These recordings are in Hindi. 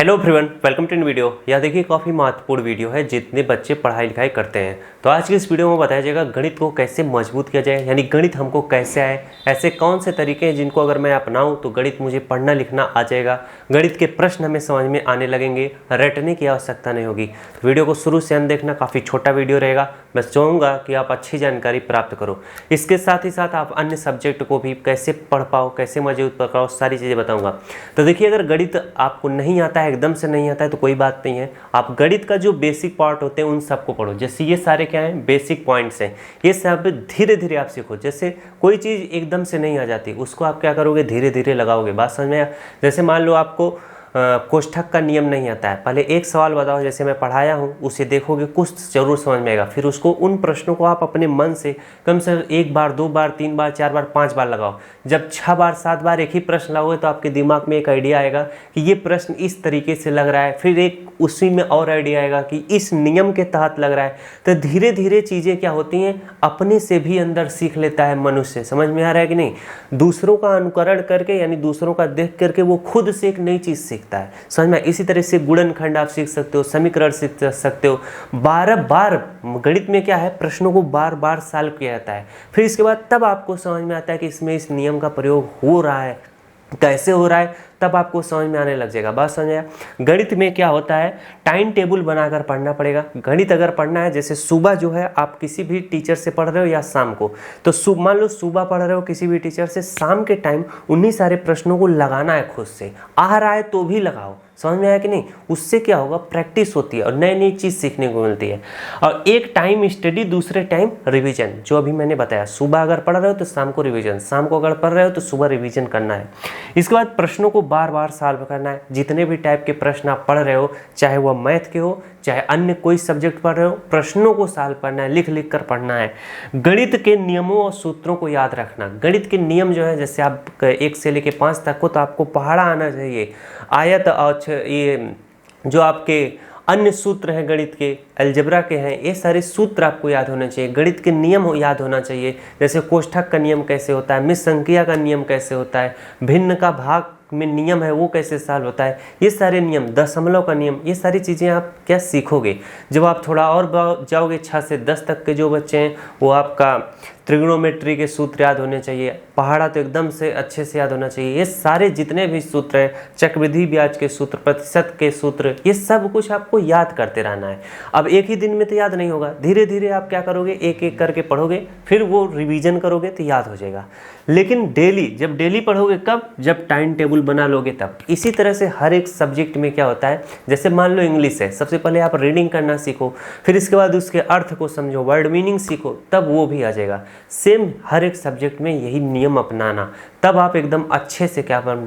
Hello everyone, welcome to in video. यह देखिए काफ़ी महत्वपूर्ण वीडियो है जितने बच्चे पढ़ाई लिखाई करते हैं। तो आज की इस वीडियो में बताया जाएगा गणित को कैसे मजबूत किया जाए, यानी गणित हमको कैसे आए, ऐसे कौन से तरीके हैं जिनको अगर मैं अपनाऊं तो गणित मुझे पढ़ना लिखना आ जाएगा, गणित के प्रश्न हमें समझ में आने लगेंगे, रटने की आवश्यकता नहीं होगी। तो वीडियो को शुरू से अंत देखना, काफ़ी छोटा वीडियो रहेगा। मैं चाहूँगा कि आप अच्छी जानकारी प्राप्त करो। इसके साथ ही साथ आप अन्य सब्जेक्ट को भी कैसे पढ़ पाओ, कैसे मजबूत पढ़ पाओ, सारी चीज़ें बताऊँगा। तो देखिए, अगर गणित आपको नहीं आता है, एकदम से नहीं आता है तो कोई बात नहीं है। आप गणित का जो बेसिक पार्ट होते हैं उन सबको पढ़ो। जैसे ये सारे क्या हैं, बेसिक पॉइंट्स हैं। ये सब धीरे धीरे आप सीखो। जैसे कोई चीज़ एकदम से नहीं आ जाती, उसको आप क्या करोगे, धीरे धीरे लगाओगे। बात समझ में आया? जैसे मान लो आपको कोष्ठक का नियम नहीं आता है, पहले एक सवाल बताओ, जैसे मैं पढ़ाया हूँ उसे देखोगे, कुछ जरूर समझ में आएगा। फिर उसको उन प्रश्नों को आप अपने मन से कम से कम 1 बार 2 बार 3 बार 4 बार 5 बार लगाओ। जब 6 बार 7 बार एक ही प्रश्न लगाओगे तो आपके दिमाग में एक आइडिया आएगा कि ये प्रश्न इस तरीके से लग रहा है। फिर एक उसी में और आइडिया आएगा कि इस नियम के तहत लग रहा है। तो धीरे धीरे चीज़ें क्या होती हैं, अपने से भी अंदर सीख लेता है मनुष्य। समझ में आ रहा है कि नहीं? दूसरों का अनुकरण करके, यानी दूसरों का देख करके वो खुद से एक नई चीज़ सीखता है। समझ में? इसी तरह से गुणनखंड आप सीख सकते हो, समीकरण सीख सकते हो। 12 बार गणित में क्या है, प्रश्नों को बार बार सॉल्व किया जाता है। फिर इसके बाद तब आपको समझ में आता है कि इसमें इस नियम का प्रयोग हो रहा है, कैसे हो रहा है, तब आपको समझ में आने लग जाएगा। बात समझ आया? गणित में क्या होता है, टाइम टेबल बनाकर पढ़ना पड़ेगा। गणित अगर पढ़ना है, जैसे सुबह जो है आप किसी भी टीचर से पढ़ रहे हो या शाम को, तो मान लो सुबह पढ़ रहे हो किसी भी टीचर से, शाम के टाइम उन्हीं सारे प्रश्नों को लगाना है खुद से। आ रहा है तो भी लगाओ। समझ में आया कि नहीं? उससे क्या होगा, प्रैक्टिस होती है और नई नई चीज़ सीखने को मिलती है। और एक टाइम स्टडी, दूसरे टाइम रिवीजन, जो अभी मैंने बताया। सुबह अगर पढ़ रहे हो तो शाम को रिवीजन, शाम को अगर पढ़ रहे हो तो सुबह रिवीजन करना है। इसके बाद प्रश्नों को बार बार सॉल्व करना है। जितने भी टाइप के प्रश्न आप पढ़ रहे हो, चाहे वह मैथ के हो चाहे अन्य कोई सब्जेक्ट पढ़ रहे हो, प्रश्नों को सॉल्व करना है, लिख लिख कर पढ़ना है। गणित के नियमों और सूत्रों को याद रखना। गणित के नियम जो है, जैसे आप 1 से लेकर 5 तक हो तो आपको पहाड़ा आना चाहिए। आयत और ये जो आपके अन्य सूत्र हैं गणित के, अलजेब्रा के हैं, ये सारे सूत्र आपको याद होने चाहिए। गणित के नियम याद होना चाहिए। जैसे कोष्ठक का नियम कैसे होता है, मिश्र संख्या का नियम कैसे होता है, भिन्न का भाग में नियम है वो कैसे सॉल्व होता है, ये सारे नियम, दशमलव का नियम, ये सारी चीज़ें आप क्या सीखोगे। जब आप थोड़ा और जाओगे, 6 से 10 तक के जो बच्चे हैं, वो आपका ट्रिग्नोमेट्री के सूत्र याद होने चाहिए। पहाड़ा तो एकदम से अच्छे से याद होना चाहिए। ये सारे जितने भी सूत्र हैं, चक्रवृद्धि ब्याज के सूत्र, प्रतिशत के सूत्र, ये सब कुछ आपको याद करते रहना है। अब एक ही दिन में तो याद नहीं होगा, धीरे धीरे आप क्या करोगे, एक एक करके पढ़ोगे, फिर वो रिवीजन करोगे तो याद हो जाएगा। लेकिन डेली, जब डेली पढ़ोगे, कब, जब टाइम टेबल बना लोगे तब। इसी तरह से हर एक सब्जेक्ट में क्या होता है, जैसे मान लो इंग्लिश है, सबसे पहले आप रीडिंग करना सीखो, फिर इसके बाद उसके अर्थ को समझो, वर्ड मीनिंग सीखो, तब वो भी आ जाएगा। सेम हर एक सब्जेक्ट में यही नियम अपनाना, तब आप एकदम अच्छे से क्या बन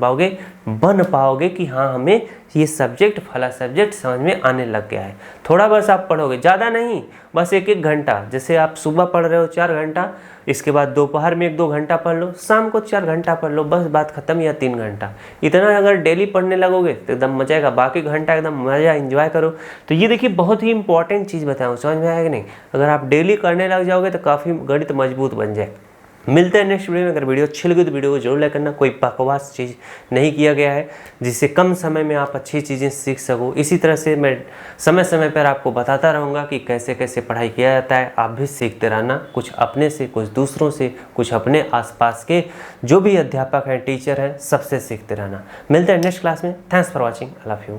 पाओगे कि हाँ, हमें ये सब्जेक्ट, फला सब्जेक्ट समझ में आने लग गया है। थोड़ा बस आप पढ़ोगे, ज़्यादा नहीं, बस 1-1 घंटा। जैसे आप सुबह पढ़ रहे हो 4 घंटा, इसके बाद दोपहर में 1-2 घंटा पढ़ लो, शाम को 4 घंटा पढ़ लो, बस बात खत्म। या 3 घंटा, इतना अगर डेली पढ़ने लगोगे तो एकदम मजा आएगा। बाकी घंटा एकदम मजा एंजॉय करो। तो ये देखिए, बहुत ही इंपॉर्टेंट चीज़ बताऊँ, समझ में आएगा कि नहीं? अगर आप डेली करने लग जाओगे तो काफ़ी गणित मजबूत बन जाए। मिलते हैं नेक्स्ट वीडियो में। अगर वीडियो अच्छी लगी तो वीडियो को जरूर लाइक करना। कोई बकवास चीज़ नहीं किया गया है, जिससे कम समय में आप अच्छी चीज़ें सीख सको। इसी तरह से मैं समय समय पर आपको बताता रहूँगा कि कैसे कैसे पढ़ाई किया जाता है। आप भी सीखते रहना, कुछ अपने से, कुछ दूसरों से, कुछ अपने आसपास के जो भी अध्यापक हैं, टीचर हैं, सबसे सीखते रहना। मिलते हैं नेक्स्ट क्लास में। Thanks for watching. I love you.